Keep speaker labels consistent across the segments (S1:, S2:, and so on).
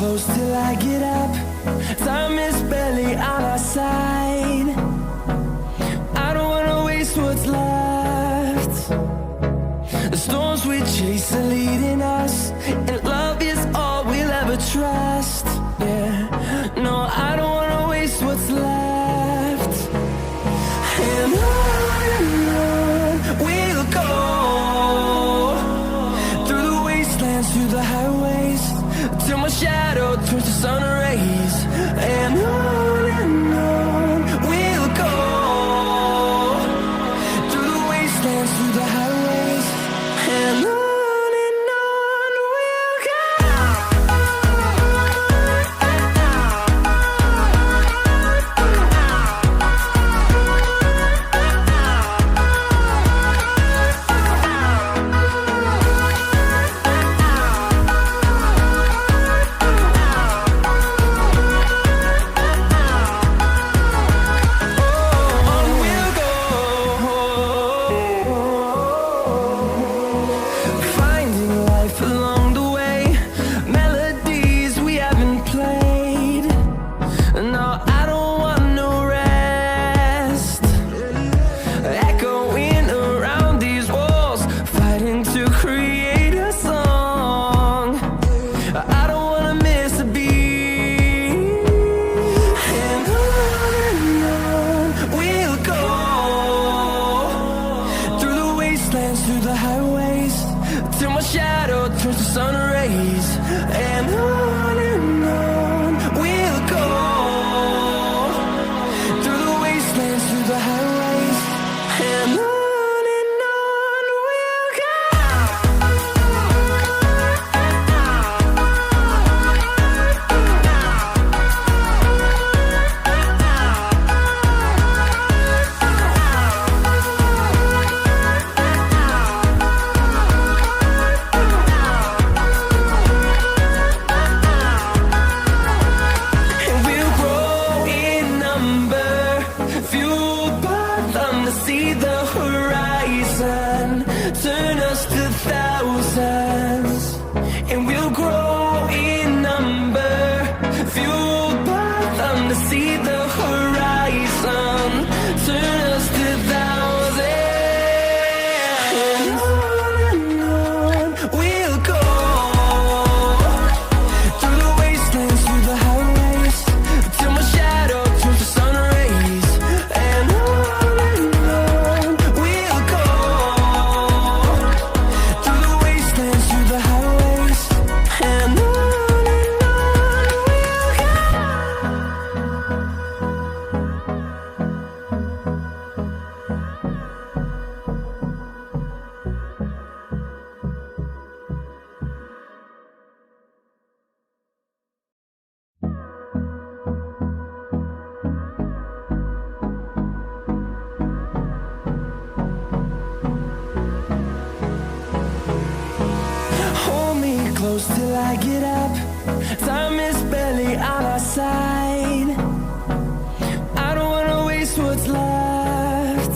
S1: close till I get up. Time is barely on our side. I don't wanna waste what's left. The storms we chase are leading us, and love is all we'll ever trust. Yeah, no, I don't wanna waste what's left. And on we'll go, through the wastelands, through the highways, till my shadow turns to sun rays. And on we'll go, through the wastelands, through the highways, and on we'll go. Through the highways, till my shadow turns to sun rays. And on we'll go, through the wastelands, through the highways, and on we'll go. See the horizon, turn us to thousands, and we'll grow in number, fueled by them to see the horizon, turn us to thousands. And on we'll go, through the wastelands, through the highways, till my shadow turns to sun rays. And close till I get up. Time is barely on our side. I don't wanna waste what's left.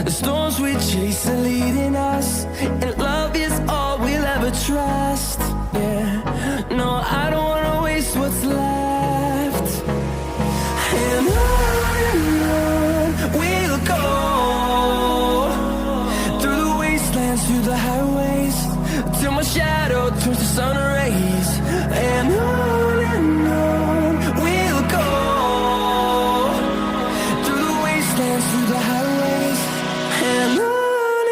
S1: The storms we chase are leading us, and love is all we'll ever trust. Yeah, no, I don't wanna waste what's left. And on we'll go, through the wastelands, through the highways, till my shadow turns to sun rays. And on we'll go, through the wastelands, through the highways, and on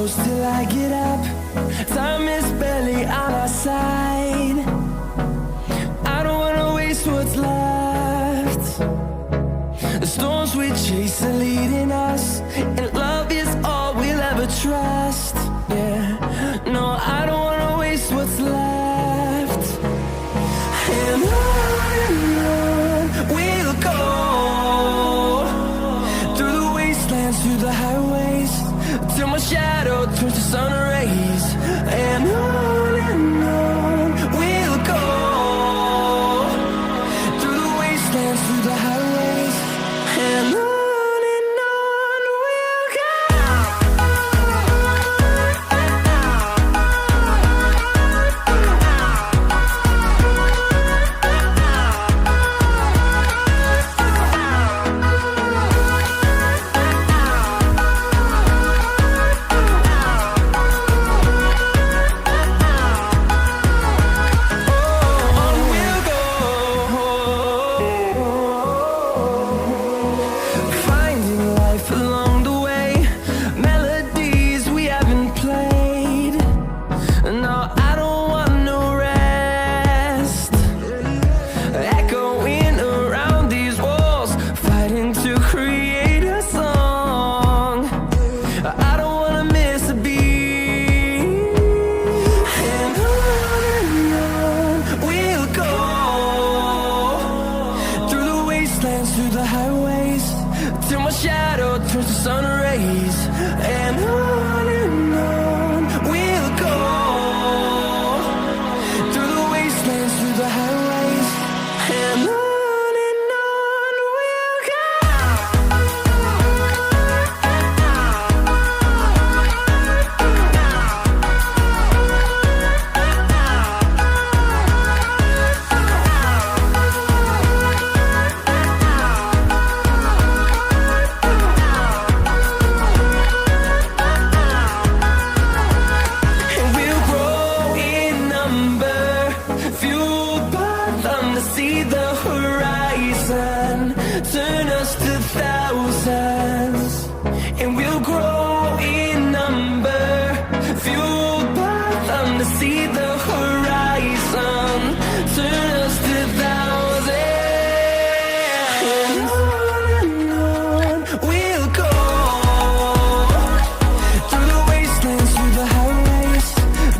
S1: close till I get up. Time is barely on our side. I don't wanna waste what's left. The storms we chase are leading us, and love is all we'll ever trust. Yeah, no, I don't wanna waste what's left. And on we'll go, through the wastelands, through the highways, till my shadow turns to sun rays. And on we'll go, through the wastelands, through the highways, and on we'll go. Through the highways, till my shadow turns to sun rays. And on we'll go, through the wastelands, through the highways, and on we'll go. See the horizon turn us to thousands, and we'll grow in number, fueled by them. To see the horizon turn us to thousands, and on we'll go, through the wastelands, through the highways,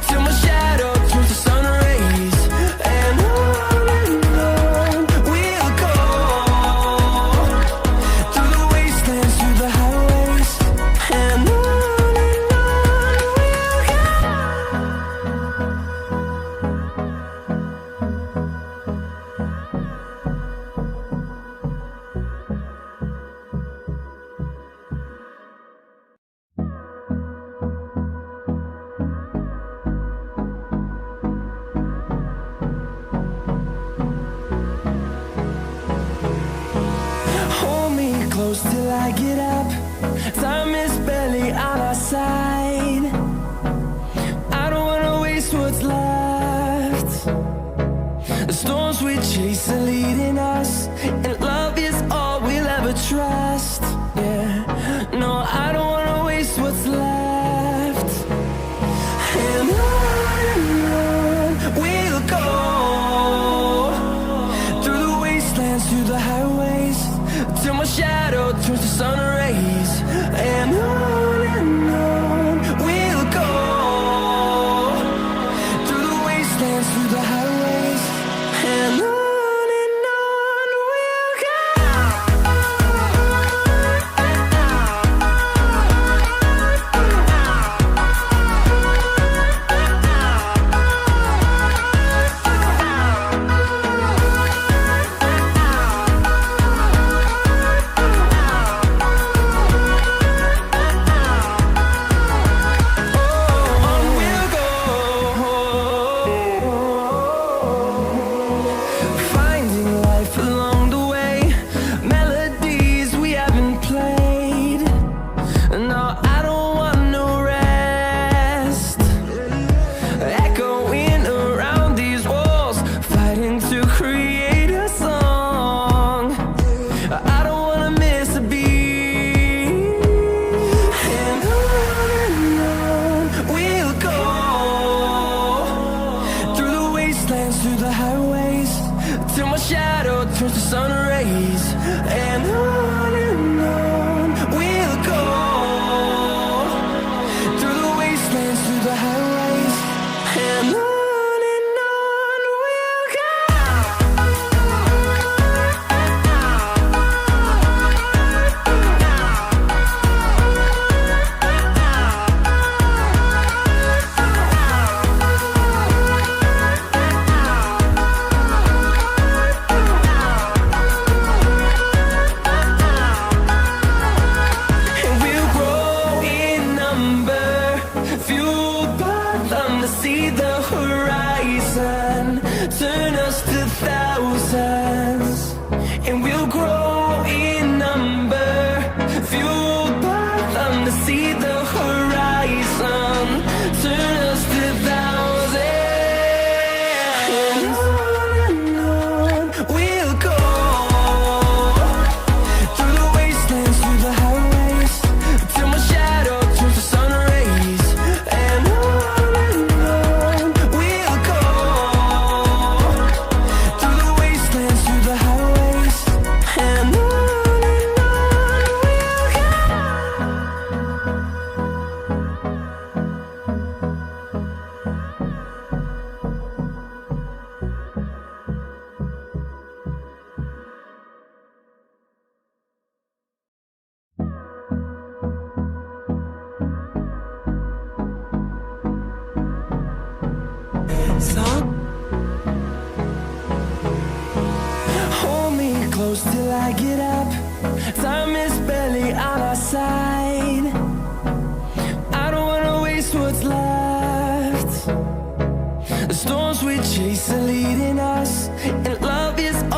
S1: till my shadow turns to sun rays. And close till I get up. Time is barely on our side. I don't wanna waste what's left. The storms we chase are leading us, and love is all we'll ever trust. Yeah, no, I don't wanna waste what's left. And on we'll go, through the wastelands, through the highways, till my shadow turns to sun rays. And on we'll go, through the wastelands, through the highways, and on we'll go. shadow turns to sun rays. And on we'll go, through the wastelands, through the highways. And on we'll go. See the horizon turn us to thousands, and we'll grow in number, fueled by them to see the horizon turn us to thousands. And on we'll go, through the wastelands, through the highways, till my shadow turns to sun rays. And hold me close till I get up. Time is barely on our side. I don't wanna waste what's left. The storms we chase are leading us, and love is all